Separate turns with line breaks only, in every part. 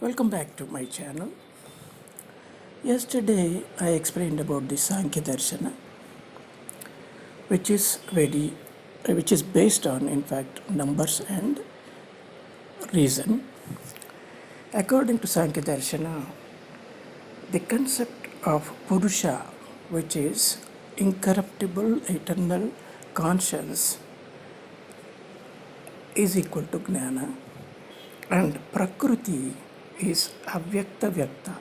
Welcome back to my channel. Yesterday I explained about the Sankhya Darshana, which is based on, in fact, numbers and reason. According to Sankhya Darshana, the concept of Purusha, which is incorruptible, eternal conscience, is equal to Jnana, and Prakruti is Avyakta Vyakta.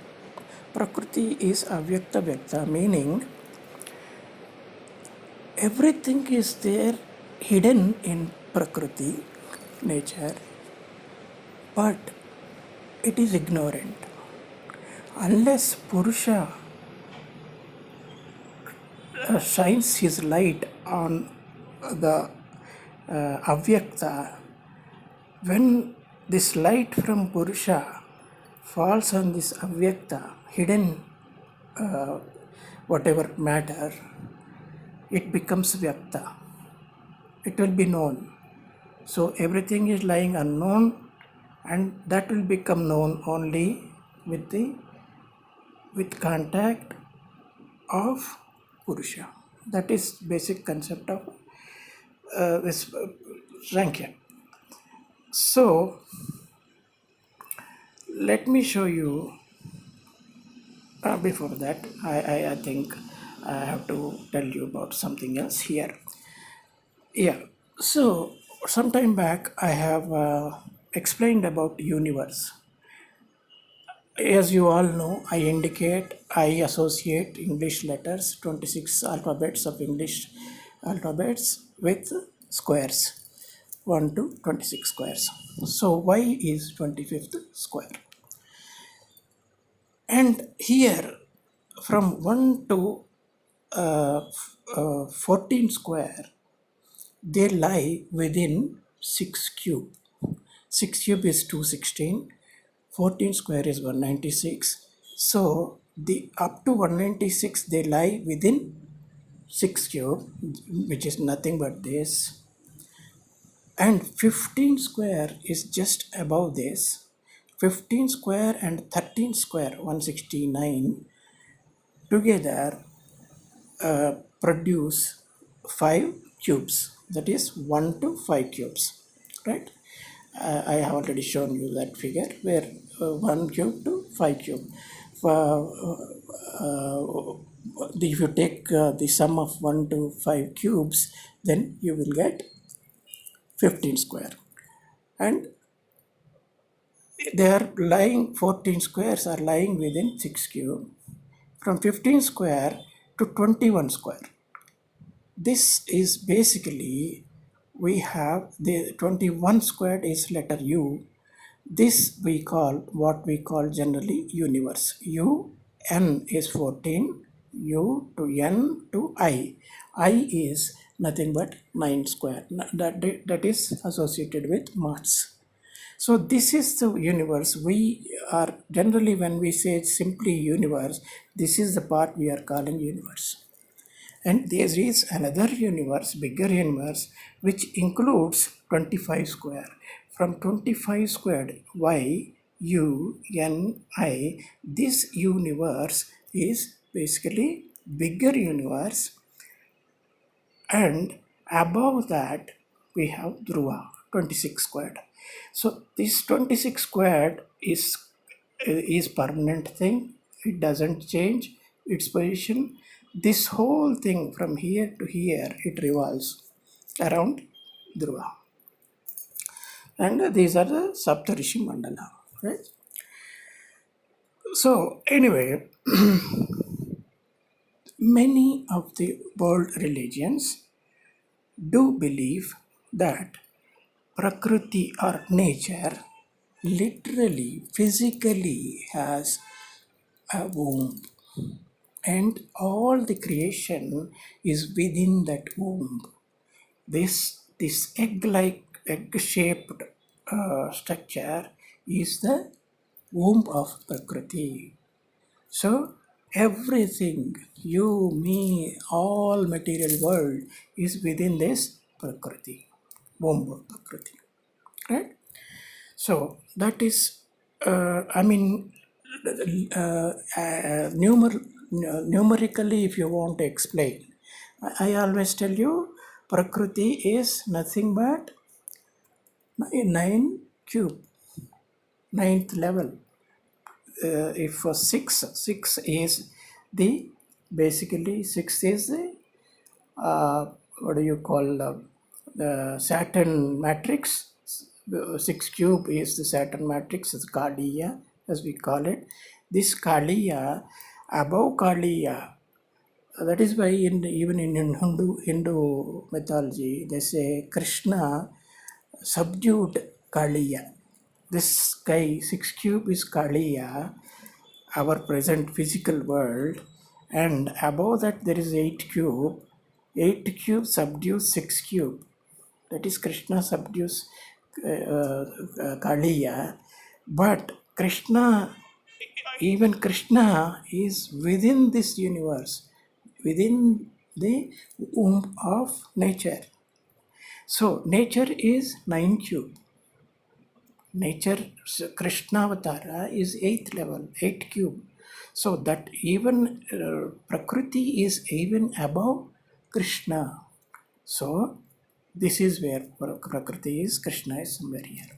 Prakruti is Avyakta Vyakta, meaning everything is there hidden in Prakruti, nature, but it is ignorant. Unless Purusha shines his light on the Avyakta, when this light from Purusha falls on this Avyakta, hidden whatever matter, it becomes Vyakta. It will be known. So everything is lying unknown, and that will become known only with contact of Purusha. That is basic concept of this Sankhya. So let me show you. Before that, I think I have to tell you about something else here. Yeah. So some time back, I have explained about universe. As you all know, I associate English letters, 26 alphabets of English alphabets with squares, 1 to 26 squares. So y is 25th square. And here from 1 to 14 square, they lie within 6 cube. 6 cube is 216. 14 square is 196. So the up to 196 they lie within 6 cube, which is nothing but this. And 15 square is just above this. 15 square and 13 square, 169, together produce 5 cubes. That is 1 to 5 cubes, right? I have already shown you that figure where 1 cube to 5 cube. If you take the sum of 1 to 5 cubes, then you will get 15 square. And they are lying, 14 squares are lying within 6 cube. From 15 square to 21 square. This is basically, we have the 21 squared is letter U. This we call what we call generally universe. U, N is 14, U to N to I. I is nothing but 9 square. That is associated with mass. So this is the universe. We are generally, when we say simply universe, this is the part we are calling universe. And there is another universe, bigger universe, which includes 25 square. From 25 squared, Y, U, N, I, this universe is basically bigger universe. And above that, we have Dhruva, 26 squared. So this 26 squared is permanent thing. It doesn't change its position. This whole thing from here to here, it revolves around Dhruva. And these are the Saptarishi Mandala, right? So anyway, many of the world religions do believe that Prakruti or nature literally, physically has a womb, and all the creation is within that womb. This egg-shaped structure is the womb of Prakruti. So everything, you, me, all material world is within this Prakruti, womb of Prakruti, right? So that is I mean, numerically, if you want to explain, I always tell you, Prakruti is nothing but nine cube, ninth level. If for six is the basically six is the what do you call the Saturn matrix. 6 cube is the Saturn matrix, it's Kaliya as we call it. This Kaliya, above Kaliya, that is why even in Hindu mythology they say Krishna subdued Kaliya. This guy 6 cube is Kaliya, our present physical world, and above that there is 8 cube. 8 cube subdues 6 cube. That is Krishna subdues Kaliya, but even Krishna is within this universe, within the womb of nature. So nature is 9 cube. Nature, Krishna Avatara is 8th level, 8 cube. So that even Prakruti is even above Krishna. So this is where Prakriti is, Krishna is somewhere here.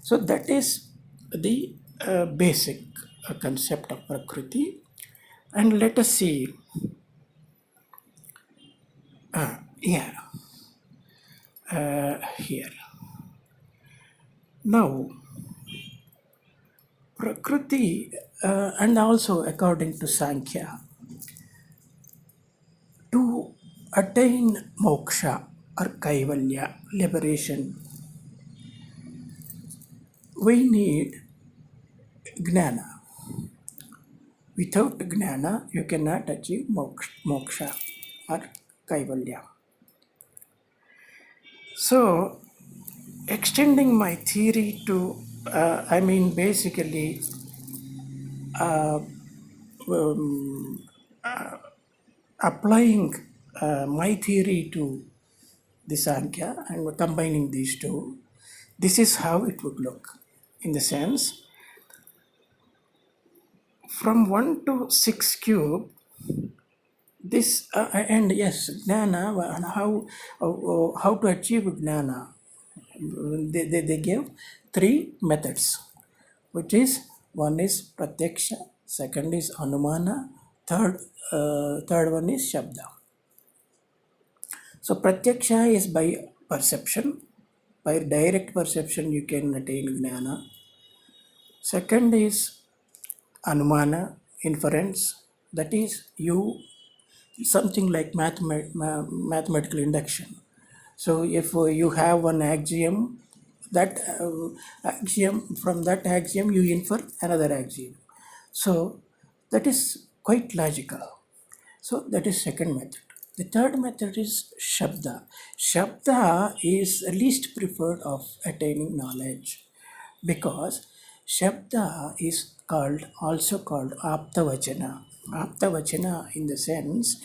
So that is the basic concept of Prakriti. And let us see, here. Now, Prakriti, and also according to Sankhya, to attain moksha or kaivalya, liberation, we need gnana. Without gnana, you cannot achieve moksha or kaivalya. So, extending my theory to, basically, applying my theory to the Sankhya and combining these two, this is how it would look. In the sense, from 1 to 6 cube, this and yes, gnana, and how to achieve gnana. They gave 3 methods, which is one is pratyaksha, second is anumana, third one is shabda. So pratyaksha is by perception. By direct perception you can attain gnana. Second is anumana, inference. That is you something like mathematical induction. So if you have one axiom, that axiom, from that axiom you infer another axiom. So that is quite logical. So that is second method. The third method is Shabda. Shabda is least preferred of attaining knowledge, because Shabda is also called Aptavachana. Aptavachana in the sense,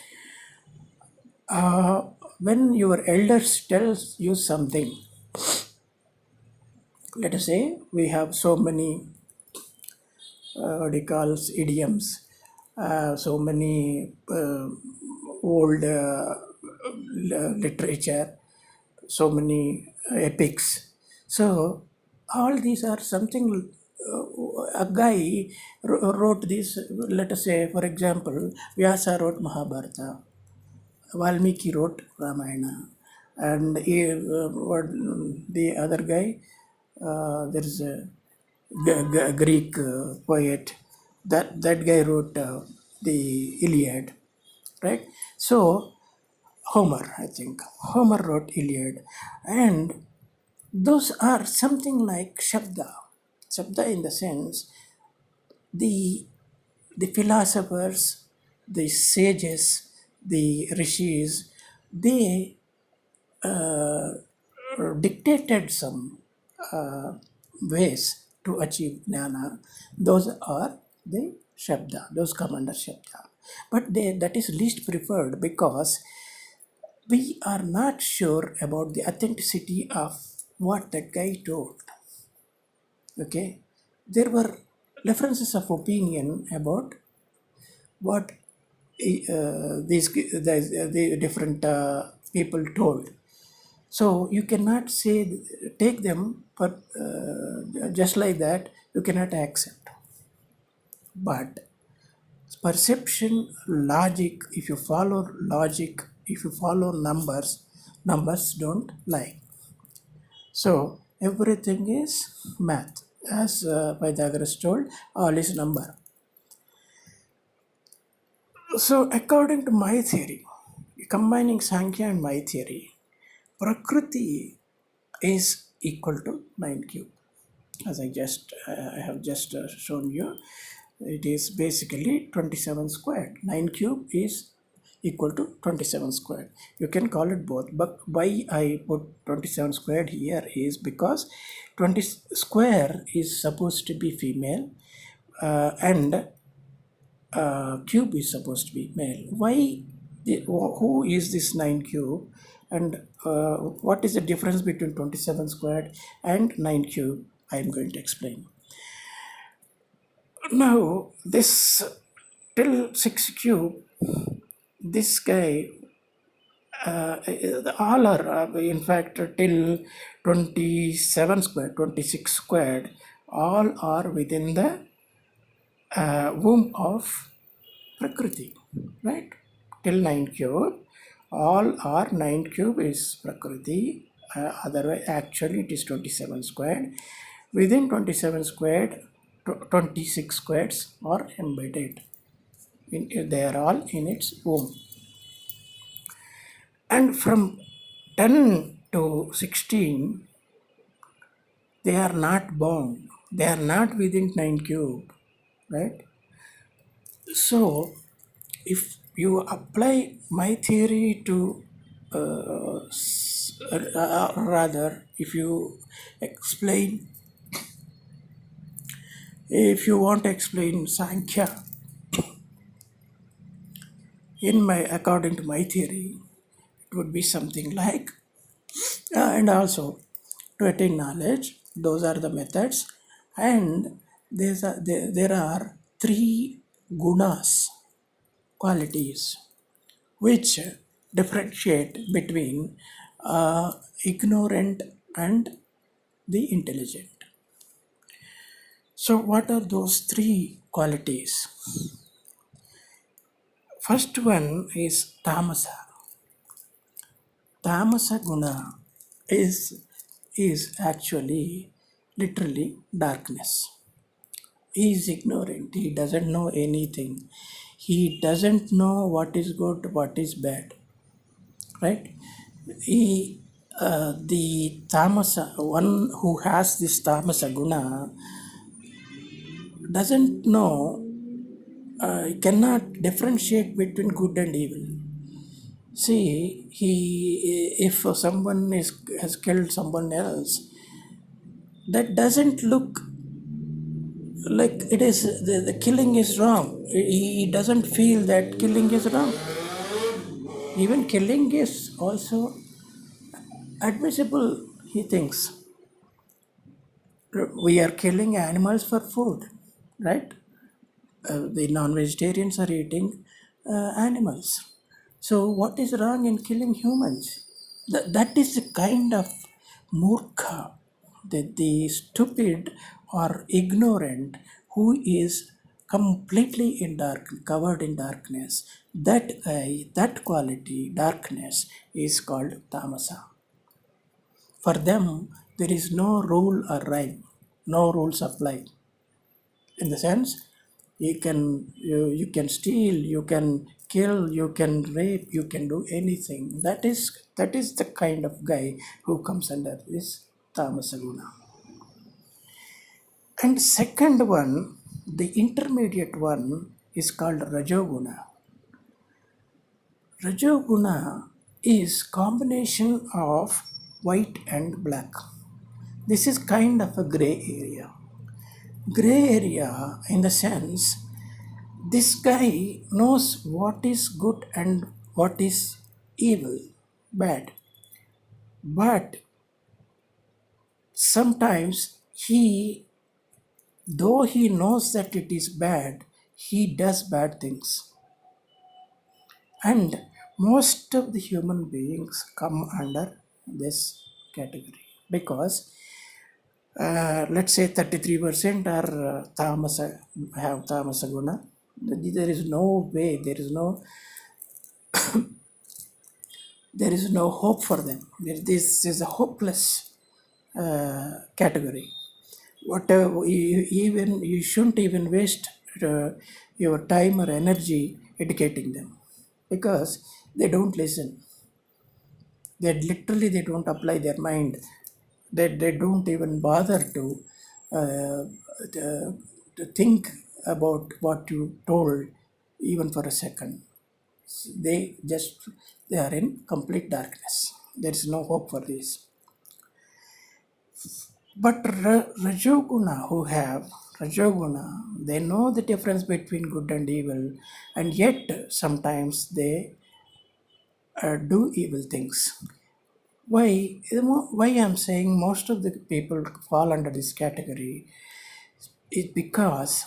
when your elders tells you something, let us say we have so many what he calls idioms, so many old literature, so many epics. So all these are something. A guy wrote this. Let us say, for example, Vyasa wrote Mahabharata, Valmiki wrote Ramayana, and what the other guy, there is a Greek poet, that guy wrote the Iliad, right? So Homer, I think Homer wrote Iliad, and those are something like Shabda. Shabda in the sense, the philosophers, the sages, the rishis, they dictated some ways to achieve jnana. Those are the Shabda, those come under Shabda. But that is least preferred, because we are not sure about the authenticity of what that guy told. Okay? there were differences of opinion about what the different people told. So you cannot say, take them, but just like that, you cannot accept. But perception, logic, if you follow logic, if you follow numbers, numbers don't lie. So everything is math. As Pythagoras told, all is number. So according to my theory, combining Sankhya and my theory, Prakruti is equal to 9 cube. As I have just shown you, it is basically 27 squared. 9 cube is equal to 27 squared. You can call it both, but why I put 27 squared here is because 20 square is supposed to be female, and cube is supposed to be male. Why? Who is this 9 cube? And what is the difference between 27 squared and 9 cube? I am going to explain. Now, this till 6 cube, this guy, all are, in fact, till 27 squared, 26 squared, all are within the womb of Prakruti, right? Till 9 cube, all are 9 cube is Prakruti. Otherwise, actually, it is 27 squared. Within 27 squared, 26 squares are embedded. They are all in its womb. And from 10 to 16, they are not bound. They are not within 9 cube, right? So, if you apply my theory to, rather, if you want to explain Sankhya according to my theory, it would be something like, and also to attain knowledge, those are the methods, and there are three gunas, qualities, which differentiate between ignorant and the intelligent. So, what are those three qualities? First one is tamasa. Tamasa guna is actually literally darkness. He is ignorant. He doesn't know anything. He doesn't know what is good, what is bad. Right? The tamasa, one who has this tamasa guna, doesn't know, cannot differentiate between good and evil. See, if someone has killed someone else, that doesn't look like it is the killing is wrong. He doesn't feel that killing is wrong. Even killing is also admissible, he thinks. We are killing animals for food, right? The non-vegetarians are eating animals. So what is wrong in killing humans? That is the kind of murkha, the stupid or ignorant who is completely in covered in darkness. That guy, that quality, darkness, is called tamasa. For them, there is no rule or rhyme, no rules apply. In the sense, you can steal, you can kill, you can rape, you can do anything. That is the kind of guy who comes under this tamasaguna. And second one, the intermediate one, is called rajoguna. Rajoguna is combination of white and black. This is kind of a gray area. Gray area in the sense, this guy knows what is good and what is evil, bad. But sometimes he Though he knows that it is bad, he does bad things. And most of the human beings come under this category because let's say 33% are have tamasa guna. There is no way, there is no hope for them. This is a hopeless category. Whatever, even you shouldn't even waste your time or energy educating them because they don't listen. They don't apply their mind. They don't even bother uh, to think about what you told even for a second. They just they are in complete darkness. There is no hope for this. But Rajoguna, who have Rajoguna, they know the difference between good and evil, and yet sometimes they do evil things. Why I'm saying most of the people fall under this category is because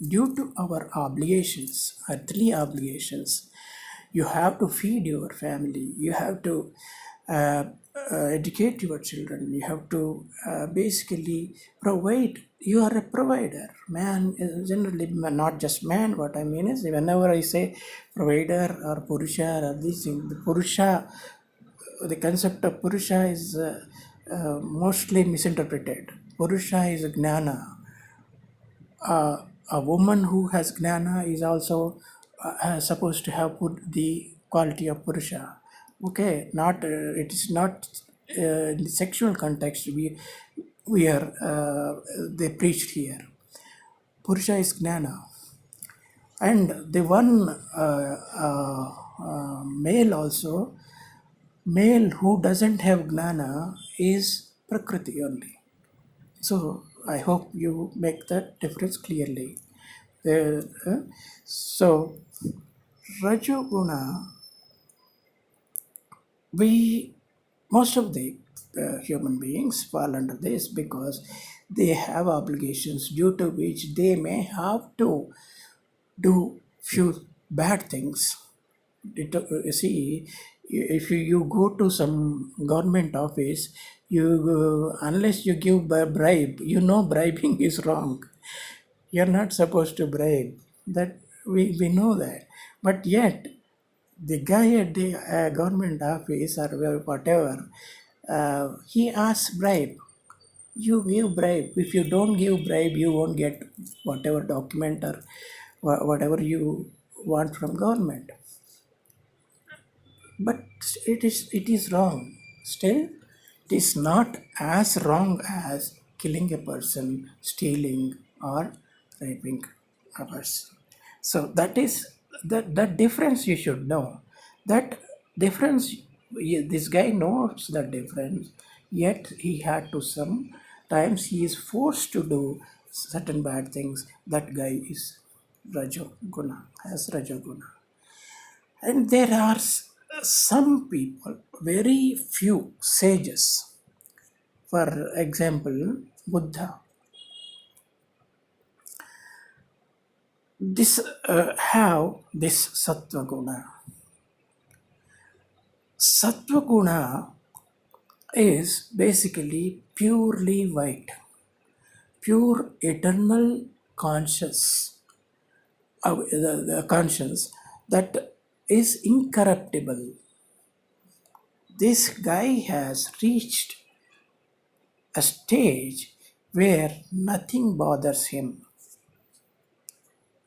due to our obligations, earthly obligations, you have to feed your family, you have to uh, educate your children, you have to basically provide. You are a provider. Man is generally not just man. What I mean is, whenever I say provider or Purusha or these things, the Purusha, the concept of Purusha is mostly misinterpreted. Purusha is Gnana. A woman who has Gnana is also supposed to have put the quality of Purusha. Okay, not it is not in the sexual context we are they preached here. Purusha is Gnana, and the one male also, male who doesn't have Gnana is Prakruthi only. So I hope you make that difference clearly. So Rajoguna, we most of the human beings fall under this because they have obligations due to which they may have to do few bad things. See, if you go to some government office, unless you give bribe, bribing is wrong. You're not supposed to bribe. That we know that, but yet the guy at the government office or whatever, he asks bribe. You give bribe. If you don't give bribe, you won't get whatever document or whatever you want from government. But it is wrong. Still, it is not as wrong as killing a person, stealing, or raping a person. So that is that difference you should know. That difference, this guy knows the difference, yet he had to sometimes he is forced to do certain bad things. That guy is Rajoguna, has Rajoguna. And there are some people, very few sages. For example, Buddha. This have this sattva guna. Sattva guna is basically purely white, pure eternal conscious, the conscience that is incorruptible. This guy has reached a stage where nothing bothers him.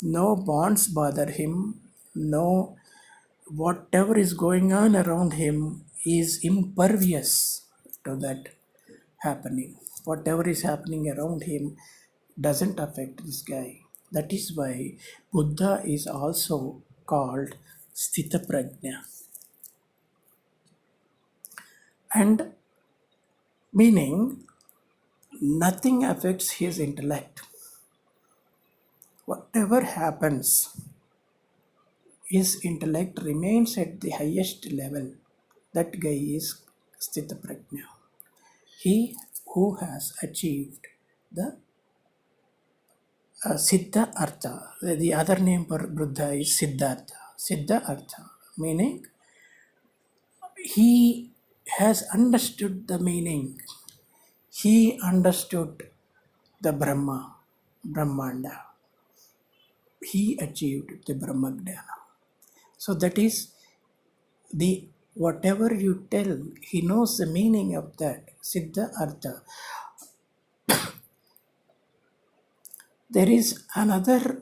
No bonds bother him. No, whatever is going on around him is impervious to that happening. Whatever is happening around him doesn't affect this guy. That is why Buddha is also called Sthita Prajna. And meaning nothing affects his intellect. Whatever happens, his intellect remains at the highest level. That guy is Sthita Prajna. He who has achieved the Siddha Artha. The other name for Buddha is Siddhartha. Siddha Artha, meaning he has understood the meaning. He understood the Brahmanda. He achieved the Brahmagnana. So that is the whatever you tell, he knows the meaning of that. Siddha Artha. There is another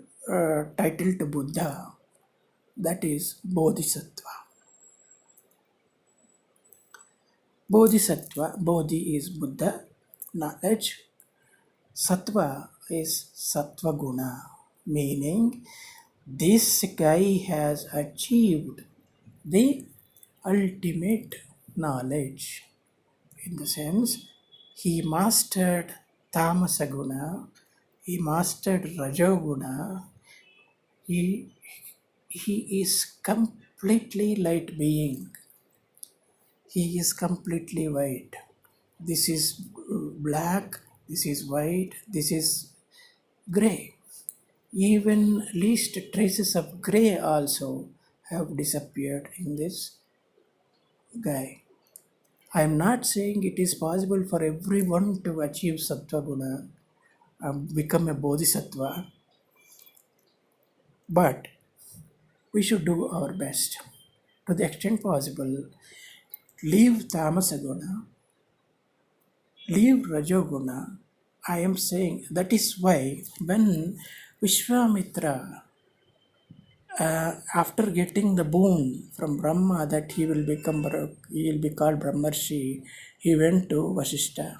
title to Buddha, that is Bodhisattva. Bodhisattva, Bodhi is Buddha, knowledge. Sattva is Sattva Guna, meaning this guy has achieved the ultimate knowledge. In the sense, he mastered Tamasa Guna, he mastered Rajoguna, he, he is completely light being. He is completely white. This is black, this is white, this is gray. Even least traces of gray also have disappeared in this guy. I am not saying it is possible for everyone to achieve Sattva Guna, become a Bodhisattva, but we should do our best. To the extent possible, leave Tamasa Guna, leave Rajoguna. I am saying that is why when Vishwamitra, after getting the boon from Brahma that he will be called Brahmarshi, he went to Vasishta.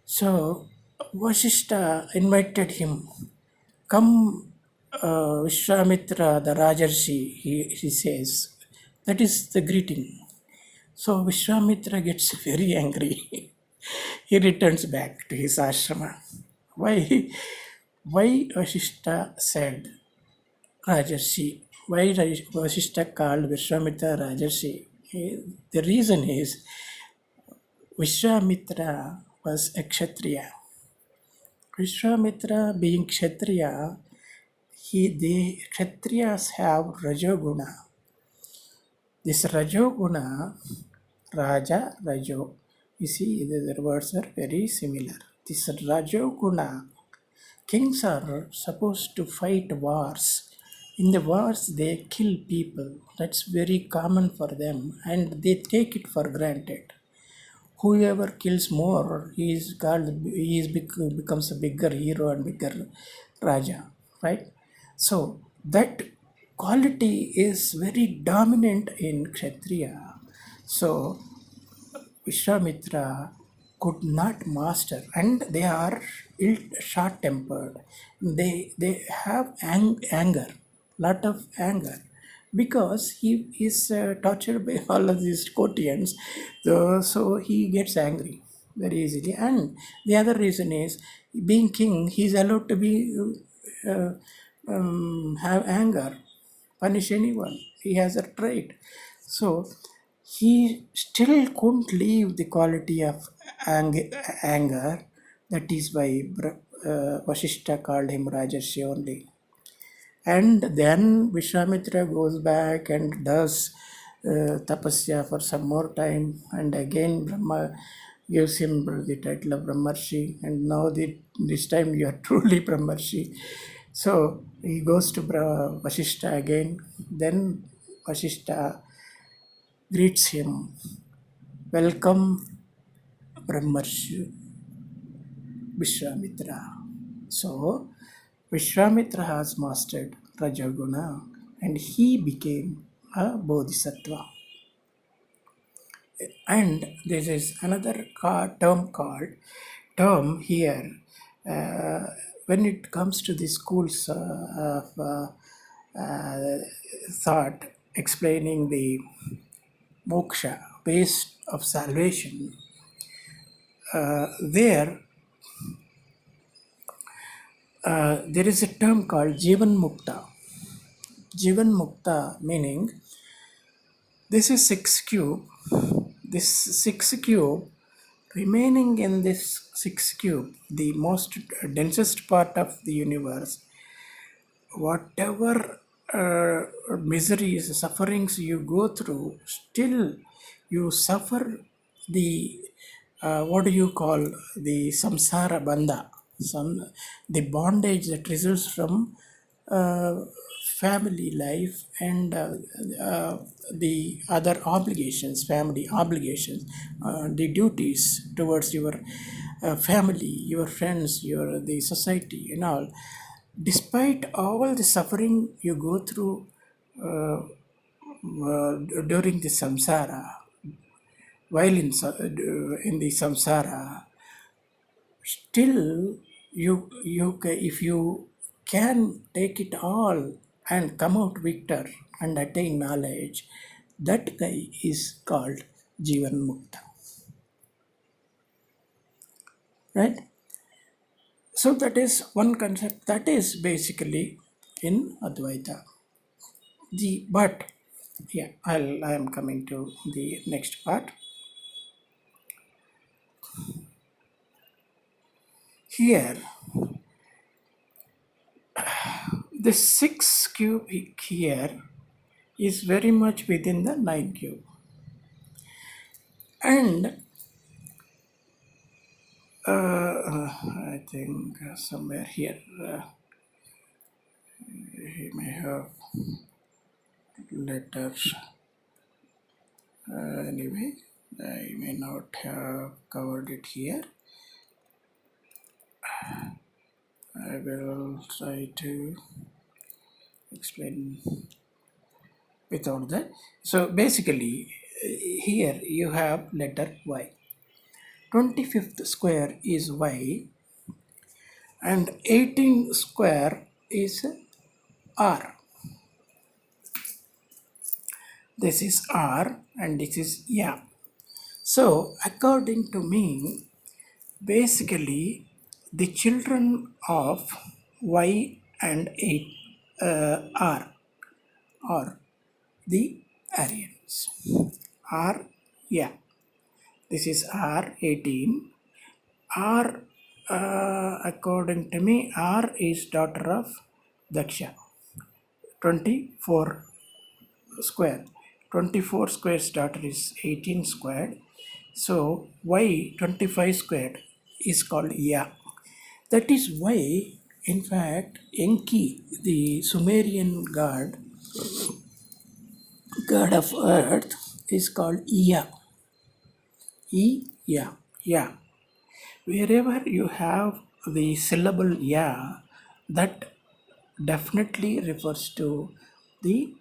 So Vasishta invited him, come Vishwamitra, the Rajarshi, he says. That is the greeting. So Vishwamitra gets very angry. He returns back to his ashrama. Why Vasishta said Rajarshi? Why Vasishta called Vishwamitra Rajarshi? The reason is Vishwamitra was a Kshatriya. Vishwamitra being Kshatriya, the Kshatriyas have Rajoguna. This Rajoguna, Raja, Rajo, you see the words are very similar. This Rajoguna, kings are supposed to fight wars. In the wars they kill people. That's very common for them and they take it for granted. Whoever kills more, becomes a bigger hero and bigger Raja, right? So that quality is very dominant in Kshatriya. So Vishwamitra could not master, and they are short-tempered. They have anger, lot of anger, because he is tortured by all of these courtians. So he gets angry very easily. And the other reason is, being king, he is allowed to be have anger, punish anyone. He has a trait. So he still couldn't leave the quality of anger. That is why Vasishta called him Rajarshi only. And then Vishwamitra goes back and does tapasya for some more time, and again Brahma gives him the title of Brahmarshi, and now this time you are truly Brahmarshi. So he goes to Vasishta again. Then Vasishta greets him, welcome Brahmarshi Vishwamitra. So Vishwamitra has mastered Rajaguna and he became a Bodhisattva. And this is another term here. When it comes to the schools of thought explaining the moksha, ways of salvation, there is a term called Jivan Mukta. Jivan Mukta meaning this is 6 cube. This 6 cube remaining in this six cube, the most densest part of the universe, whatever miseries, sufferings you go through, still you suffer the what do you call the samsara bandha, the bondage that results from uh, family life and the other obligations, family obligations, the duties towards your family, your friends, your the society, and all. Despite all the suffering you go through uh, during the samsara, while in the samsara, still if you can take it all and come out victor and attain knowledge, that guy is called Jivan Mukta, right? So that is one concept that is basically in Advaita. But yeah, I am coming to the next part. Here, the six cube here is very much within the nine cube, and I think somewhere here he may have letters. Anyway, I may not have covered it here. I will try to explain without that. So basically, here you have letter Y. 25th square is Y, and 18 square is R. This is R and this is Ya. So according to me, basically the children of Y and 8 R are the Aryans. R, yeah. This is R 18. R, according to me, R is daughter of Daksha. 24 square. 24 square's daughter is 18 squared. So Y 25 squared is called Ya. That is why, in fact, Enki, the Sumerian god of earth, is called Iya. Ya. Ya. Wherever you have the syllable Ya, that definitely refers to the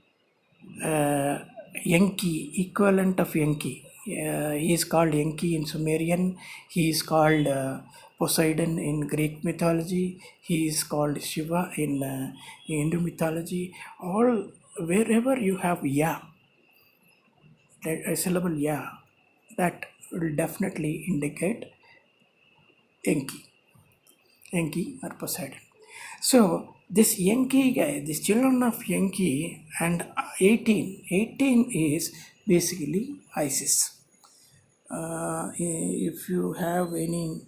Enki, equivalent of Enki. He is called Enki in Sumerian. He is called Poseidon in Greek mythology. He is called Shiva in Hindu mythology. All wherever you have Ya, that a syllable Ya, that will definitely indicate Enki, Enki or Poseidon. So this Yankee guy, this children of Yankee and 18 is basically Isis. If you have any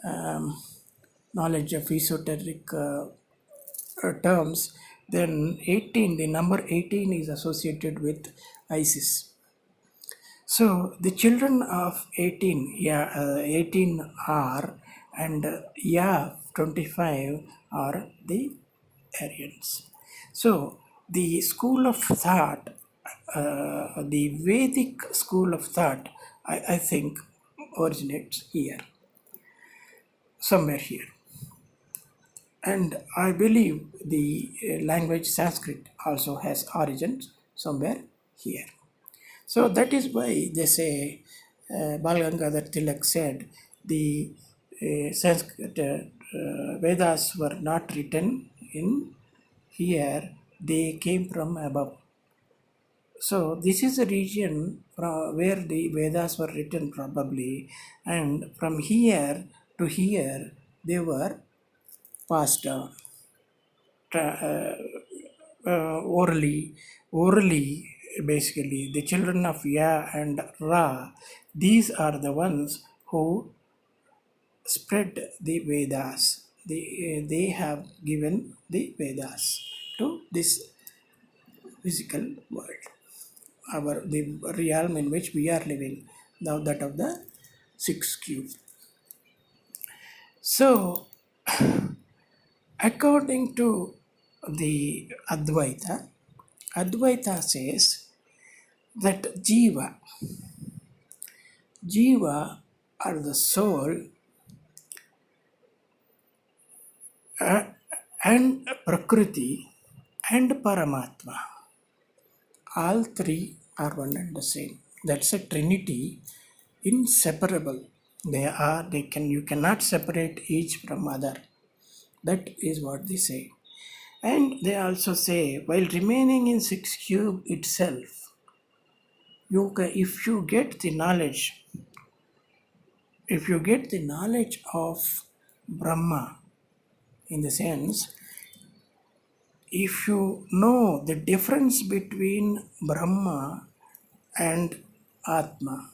um, knowledge of esoteric terms, then 18, the number 18 is associated with Isis. So the children of 18, 18 are, and 25 are the Aryans. So the school of thought, the Vedic school of thought, I think originates here, somewhere here. And I believe the language Sanskrit also has origins somewhere here. So that is why they say, Bal Gangadhar Tilak said, the Sanskrit Vedas were not written in here, they came from above. So this is a region where the Vedas were written probably, and from here to here they were passed down orally, basically. The children of Ya and Ra, these are the ones who spread the Vedas. They have given the Vedas to this physical world, the realm in which we are living, now that of the sixth cube. So, according to the Advaita says that Jiva are the soul, uh, and Prakruti and Paramatma. All three are one and the same. That's a trinity, inseparable. You cannot separate each from other. That is what they say. And they also say, while remaining in six cube itself, if you get the knowledge, of Brahma, in the sense, if you know the difference between Brahma and Atma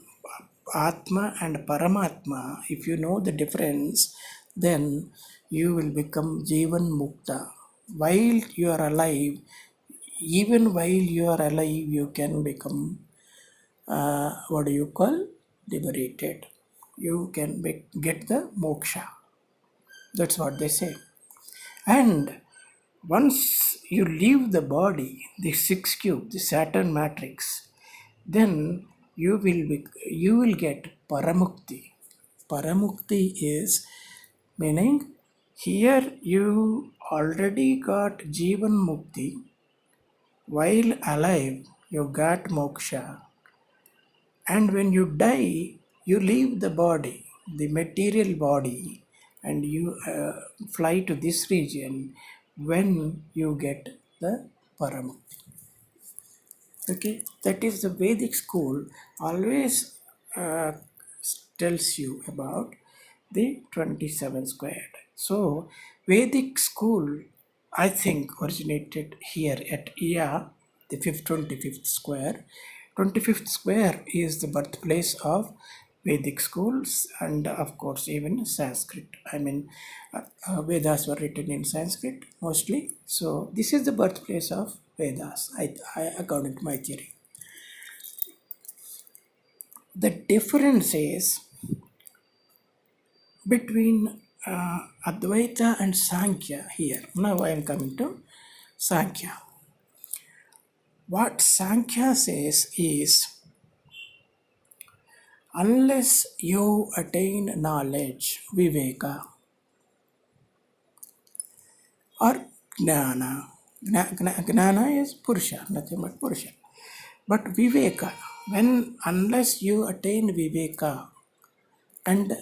and Paramatma, if you know the difference, then you will become Jivan Mukta. While you are alive, even while you are alive, you can become, what do you call, liberated. You can get the moksha. That's what they say. And once you leave the body, the six cube, the Saturn matrix, then you will get paramukti. Paramukti is meaning here you already got Jivan Mukti. While alive, you got moksha. And when you die, you leave the body, the material body, and you fly to this region when you get the paramukti. Okay, that is the Vedic school always uh, tells you about the 27 squared. So, Vedic school, I think, originated here at Iya, the 25th square. 25th square is the birthplace of Vedic schools and, of course, even Sanskrit. I mean, Vedas were written in Sanskrit mostly. So, this is the birthplace of Vedas, according to my theory. The difference is between Advaita and Sankhya here. Now I am coming to Sankhya. What Sankhya says is, unless you attain knowledge, Viveka, or Gnana, Gnana is Purusha, nothing but Purusha. But Viveka, unless you attain Viveka and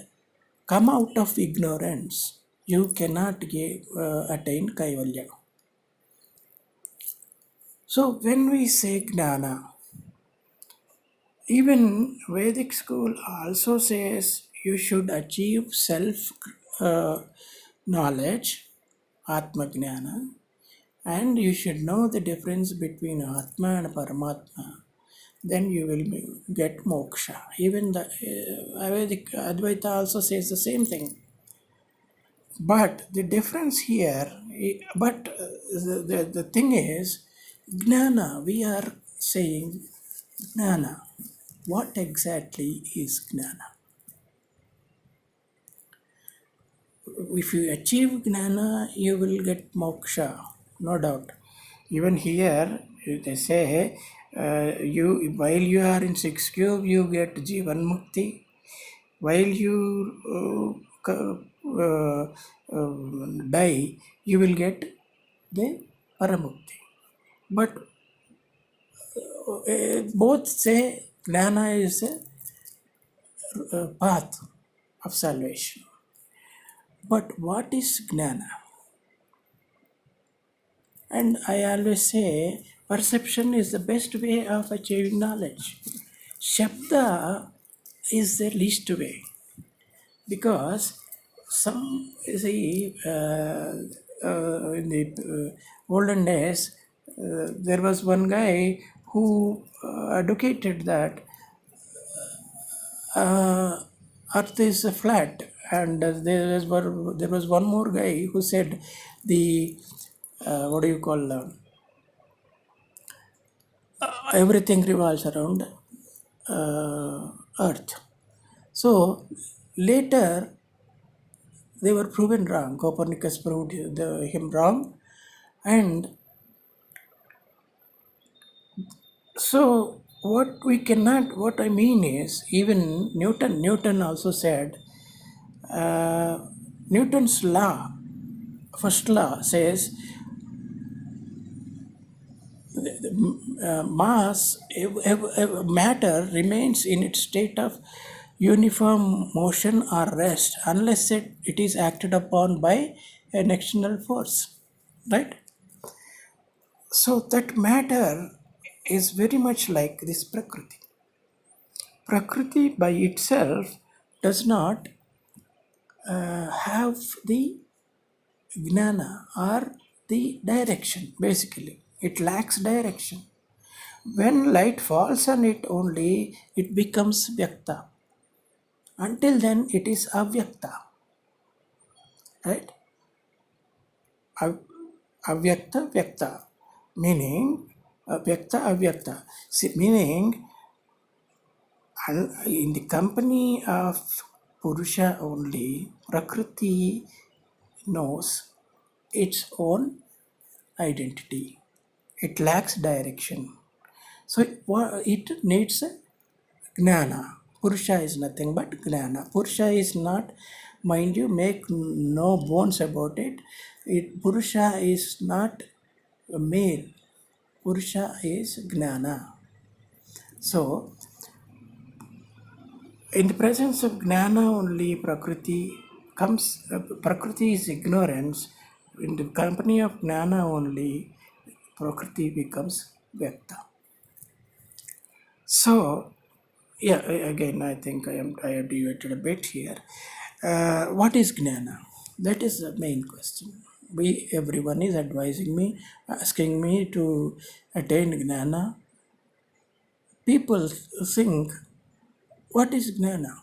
come out of ignorance, you cannot attain Kaivalya. So when we say Gnana, even Vedic school also says you should achieve self knowledge, Atma Gnana, and you should know the difference between Atma and Paramatma. Then you will get moksha. Even the Vedic Advaita also says the same thing. But the difference here, the thing is, Gnana, we are saying Gnana. What exactly is Gnana? If you achieve Gnana, you will get moksha, no doubt. Even here, they say, while you are in six cube, you get Jivan Mukti. While you die, you will get the Paramukti. But both say Gnana is a path of salvation. But what is Gnana? And I always say perception is the best way of achieving knowledge. Shabda is the least way. Because in the olden days, there was one guy who advocated that Earth is flat, and there was one more guy who said the what do you call everything revolves around Earth. So later they were proven wrong. Copernicus proved him wrong, and so what I mean is, even Newton also said, uh, Newton's law, first law says matter remains in its state of uniform motion or rest unless it is acted upon by an external force, right? So that matter is very much like this Prakruti. Prakriti by itself does not have the gnana or the direction, basically. It lacks direction. When light falls on it only, it becomes Vyakta. Until then, it is Avyakta, right? Av- Avyakta, Vyakta, meaning Vyakta, Avyakta. Meaning, in the company of Purusha only, Prakriti knows its own identity. It lacks direction. So it needs Gnana. Purusha is nothing but Gnana. Purusha is not, mind you, make no bones about it. Purusha is not a male. Purusha is Gnana. So, in the presence of Gnana only, Prakriti is ignorance. In the company of Gnana only, Prakriti becomes Vyakta. So, yeah, again, I think I have deviated a bit here. What is Gnana? That is the main question. Everyone is advising me, asking me to attain Gnana. People think, what is Gnana?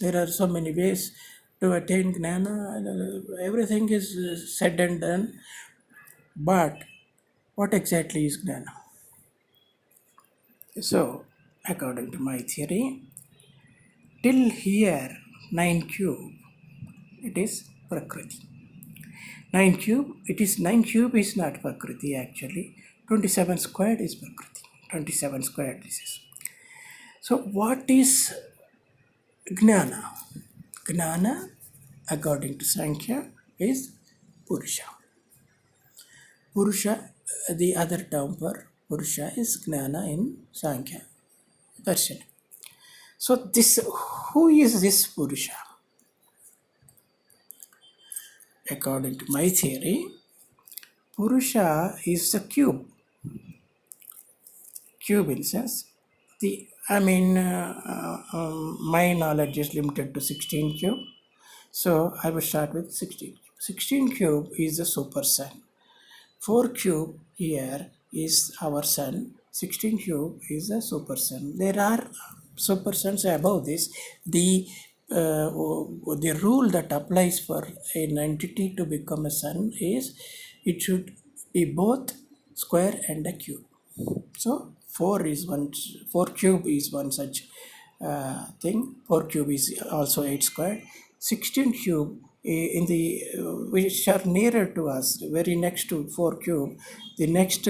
There are so many ways to attain Gnana. Everything is said and done. But what exactly is Gnana? So, according to my theory, till here, 9 cube, it is Prakriti. 9 cube, it is 9 cube is not Prakriti actually. 27 squared is Prakriti. 27 squared this is. So, what is Gnana? Gnana, according to Sankhya, is Purusha. Purusha, the other term for Purusha is Gnana in Sankhya darshan. So who is this Purusha? According to my theory, Purusha is the cube. Cube in sense, my knowledge is limited to 16 cube. So I will start with 16. 16 cube is the super sun. 4 cube here is our sun. 16 cube is the super sun. There are super suns above this. The rule that applies for an entity to become a sun is it should be both square and a cube. So 4 cube is one such thing. 4 cube is also 8 squared. 16 cube in the which are nearer to us, very next to 4 cube, the next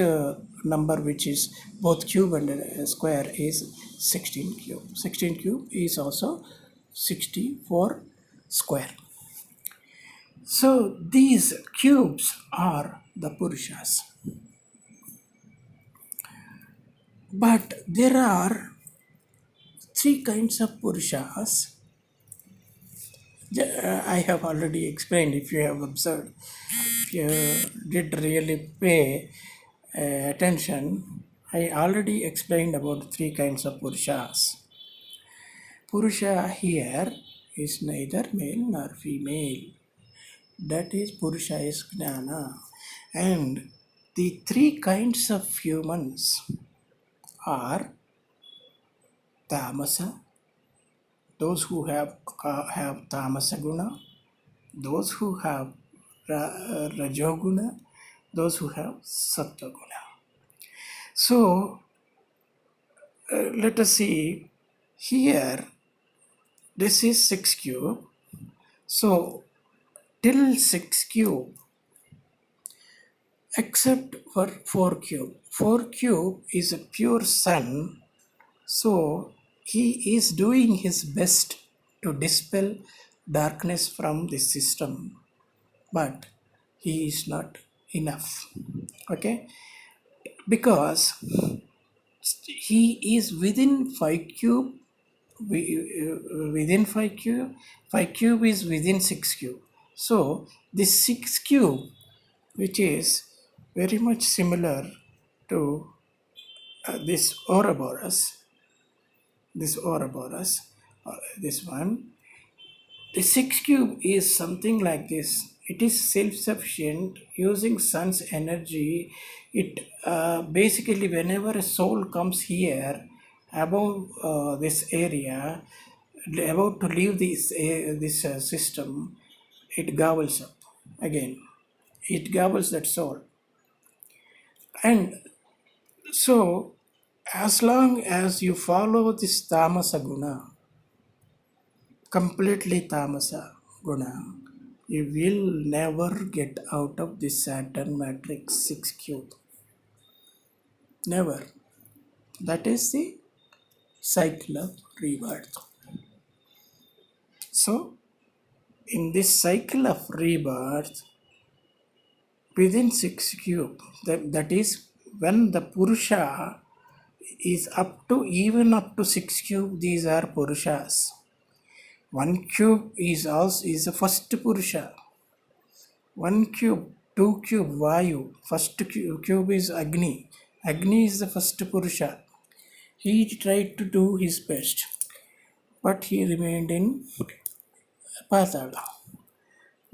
number which is both cube and square is 16 cube. 16 cube is also 64 square. So these cubes are the Purushas. But there are 3 kinds of Purushas. I have already explained, if you have observed. If you did really pay attention, I already explained about 3 kinds of Purushas. Purusha here is neither male nor female. That is, Purusha is Gnana. And the 3 kinds of humans are Tamasa, those who have tamasa guna, those who have rajoguna, those who have sattva guna. So let us see here. This is 6 cube. So till 6 cube, except for 4 cube. 4 cube is a pure sun. So he is doing his best to dispel darkness from this system, but he is not enough. Okay, because he is within 5 cube, within 5 cube, 5 cube is within 6 cube. So this 6 cube, which is very much similar to this Ouroboros, this one. The 6 cube is something like this. It is self-sufficient using sun's energy. It basically, whenever a soul comes here above this area, about to leave this system, it gobbles up again. It gobbles that soul. And so, as long as you follow this tamasa guna, completely tamasa guna, you will never get out of this Saturn matrix 6 cube. Never. That is the cycle of rebirth. So, in this cycle of rebirth, within 6 cube, that is when the Purusha is even up to 6 cube, these are Purushas. 1 cube is the first Purusha. 1 cube, 2 cube, Vayu. First cube is Agni. Agni is the first Purusha. He tried to do his best, but he remained in Patala.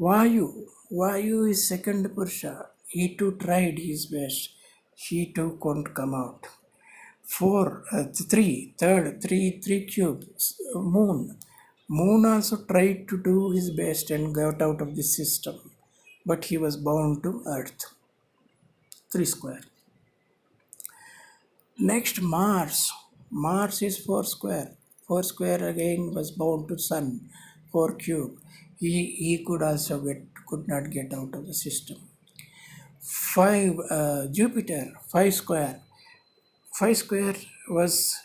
Vayu is second Purusha. He too tried his best. He too couldn't come out. 3 cubes. Moon also tried to do his best and got out of the system, but he was bound to Earth. 3 square. Next, Mars. Mars is 4 square. 4 square again was bound to Sun. 4 cube. He could not get out of the system. 5 Jupiter. 5 square. 5 square was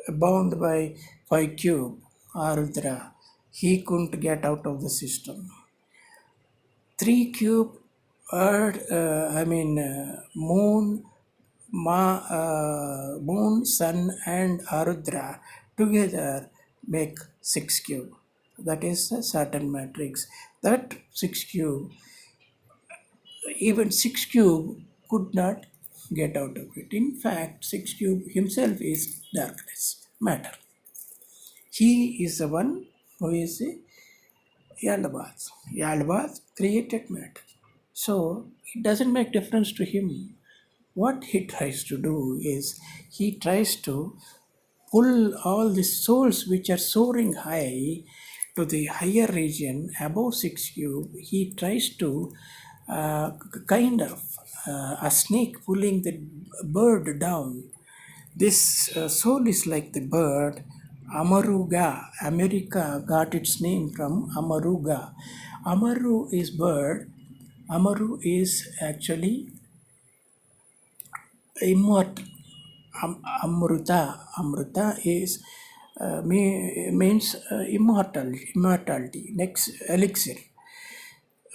bound by 5 cube. Arudra. He couldn't get out of the system. 3 cube. Moon. Moon, Sun and Arudra together make 6 cube. That is the Saturn matrix. That 6 cube, even 6 cube could not get out of it. In fact, 6 cube himself is darkness, matter. He is the one who is the Yaldabath. Yaldabath created matter. So it doesn't make difference to him. What he tries to do is, he tries to pull all the souls which are soaring high to the higher region above 6 cube. He tries to a snake pulling the bird down. This soul is like the bird. Amaruga. America got its name from Amaruga. Amaru is bird. Amaru is actually immortal. Amruta is means immortality. Next, elixir.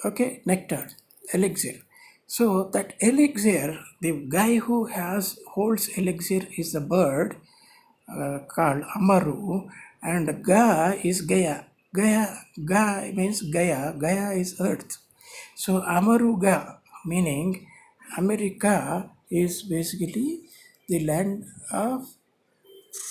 Okay, nectar, elixir. So that elixir, the guy who holds elixir is a bird called Amaru, and Ga is Gaya. Ga means Gaya. Gaya is earth. So Amaruga, meaning America, is basically the land of,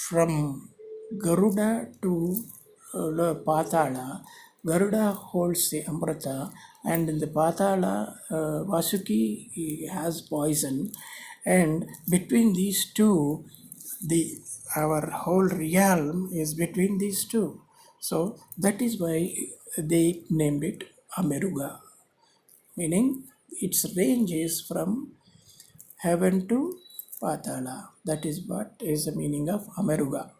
from Garuda to Patala. Garuda holds the Amrita, and in the Patala, Vasuki has poison, and between these two, our whole realm is between these two. So that is why they named it Ameruga, meaning its range is from heaven to Patala. That is what is the meaning of Ameruga.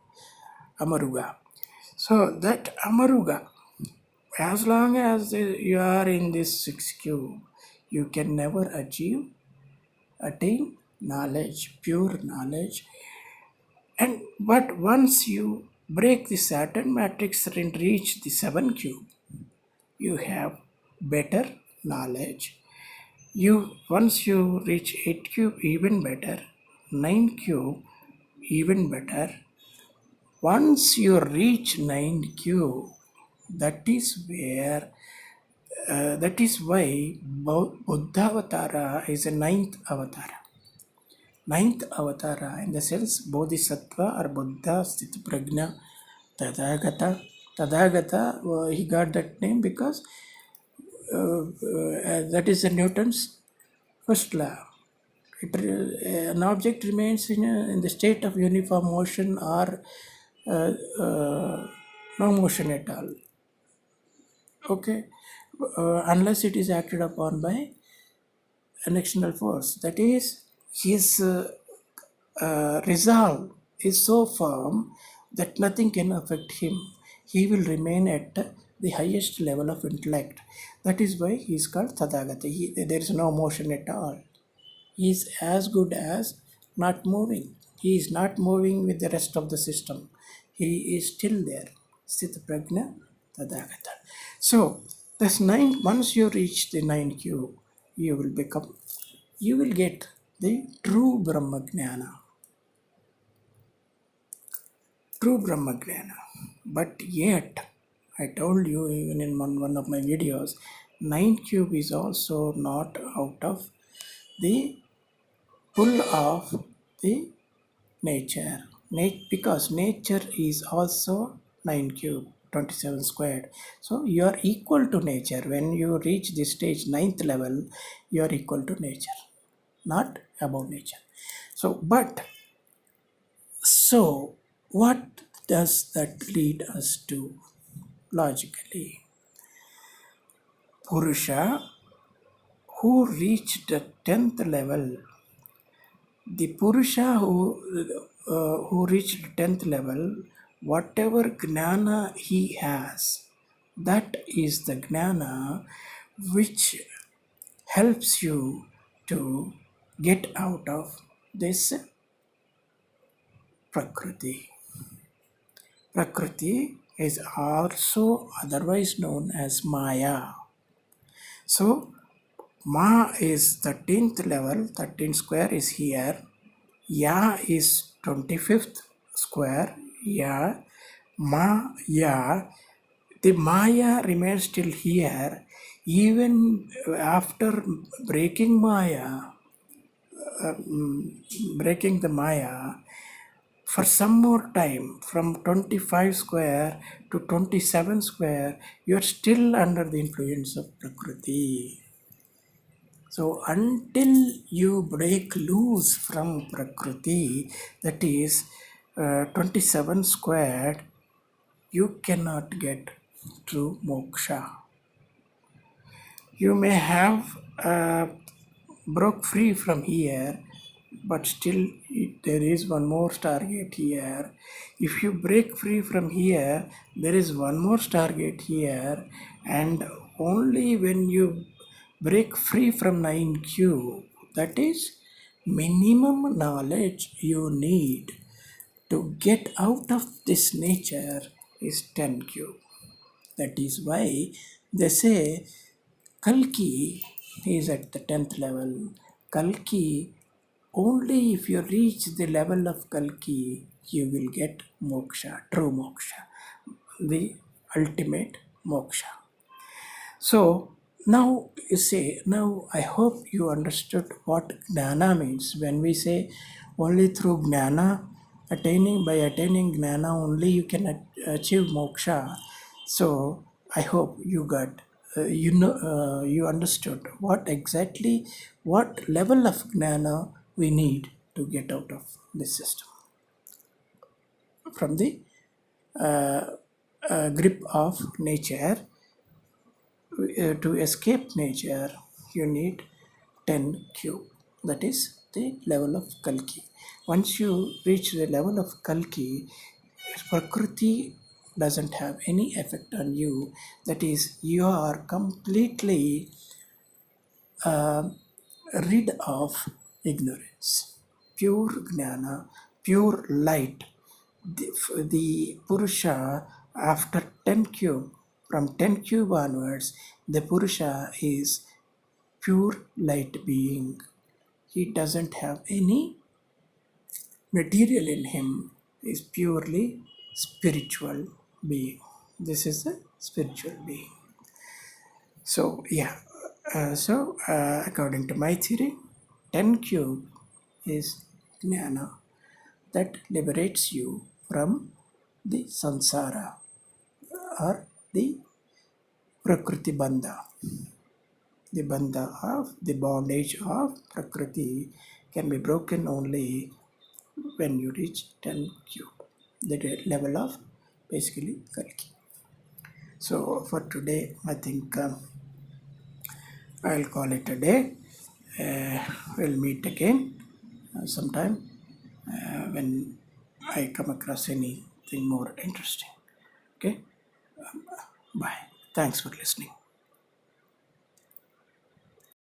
Amaruga. So that Amaruga, as long as you are in this six cube, you can never attain knowledge, pure knowledge. And but once you break the Saturn matrix and reach the seven cube, you have better knowledge. You once you reach 8 cube, even better, 9 cube, even better. Once you reach 9 cube, that is where that is why Buddha Avatara is a ninth avatara. Ninth avatara in the sense Bodhisattva or Buddha Sthita Prajna Tadagata. Tadagata, he got that name because that is the Newton's first law. An object remains in the state of uniform motion or uh, uh, no motion at all. Okay, unless it is acted upon by an external force. That is, his resolve is so firm that nothing can affect him. He will remain at the highest level of intellect. That is why he is called Tathagata. There is no motion at all. He is as good as not moving. He is not moving with the rest of the system. He is still there. Sthita Prajna Tathagata. So, this nine, once you reach the 9 cube, you will get the true Brahmagnana. True Brahmagnana. But yet, I told you even in one of my videos, 9 cube is also not out of the pull of the nature. Because nature is also 9 cube, 27 squared. So you are equal to nature. When you reach this stage, ninth level, you are equal to nature, not above nature. So, what does that lead us to logically? Purusha, who reached the 10th level, the Purusha who reached 10th level, whatever gnana he has, that is the gnana which helps you to get out of this Prakruthi. Prakruthi is also otherwise known as Maya. So, Ma is 13th level, 13 square is here. Ya is 25th square, Ya. Ma, the Maya remains still here. Even after breaking breaking the Maya, for some more time, from 25 square to 27 square, you are still under the influence of Prakruti. So until you break loose from Prakruti, that is 27 squared, you cannot get true moksha. You may have broke free from here, but still there is one more stargate here. If you break free from here, there is one more stargate here, and only when you break free from 9Q, that is minimum knowledge you need to get out of this nature is 10Q. That is why they say Kalki is at the 10th level. Kalki, only if you reach the level of Kalki, you will get moksha, true moksha, the ultimate moksha. So now you say, now I hope you understood what Gnana means. When we say only through Gnana, by attaining Gnana only you can achieve moksha. So I hope you got, you understood what level of Gnana we need to get out of this system from the grip of nature. To escape nature, you need 10 cube. That is the level of Kalki. Once you reach the level of Kalki, Prakruti doesn't have any effect on you. That is, you are completely rid of ignorance. Pure Gnana, pure light. The Purusha, after 10 cube, from 10 cube onwards, the Purusha is pure light being. He doesn't have any material in him, is purely spiritual being. This is the spiritual being. So yeah, according to my theory, 10 cube is jnana that liberates you from the samsara or the prakriti bandha. The bandha of the bondage of prakriti can be broken only when you reach 10 cube, the level of basically Kalki. So for today, I think I'll call it a day. We'll meet again sometime when I come across anything more interesting. Okay, bye. Thanks for listening.